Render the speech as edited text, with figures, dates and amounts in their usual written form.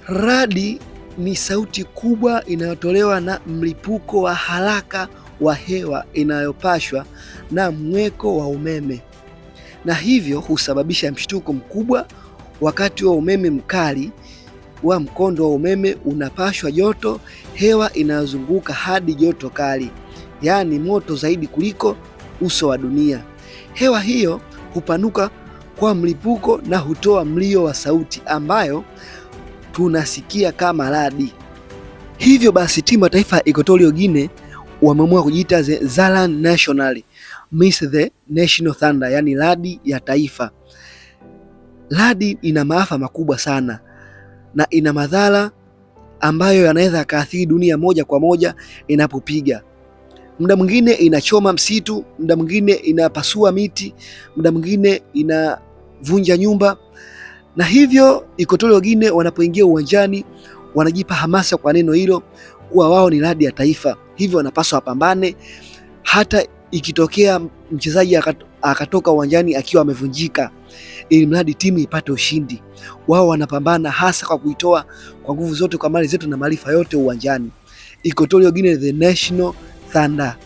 Radi ni sauti kubwa inayotolewa na mlipuko wa haraka wa hewa inayopashwa na mweko wa umeme, na hivyo husababisha mshtuko mkubwa. Wakati wa umeme mkali wa mkondo wa umeme unapashwa joto hewa inayozunguka hadi joto kali, yaani moto zaidi kuliko uso wa dunia. Hewa hiyo hupanuka kwa mlipuko na hutoa mlio wa sauti ambayo tunasikia kama radi. Hivyo basi timu ya taifa ya Equatorial Guinea wameamua kujiita the Zalan National means the National Thunder, yani radi ya taifa. Radi ina maafa makubwa sana na ina madhara ambayo yanaweza kaathiri dunia moja kwa moja inapopiga. Muda mwingine inachoma msitu, muda mwingine inapasua miti, muda mwingine inavunja nyumba. Na hivyo Equatorial Guinea wanapoingia uwanjani wanajipa hamasa kwa neno hilo kuwa wao ni radi ya taifa, hivyo wanapaswa wapambane. Hata ikitokea mchezaji akatoka uwanjani akiwa amevunjika, ili mradi timu ipate ushindi, wao wanapambana hasa kwa kuitoa kwa nguvu zote, kwa mali zetu na maarifa yote uwanjani. Equatorial Guinea the National Thunder.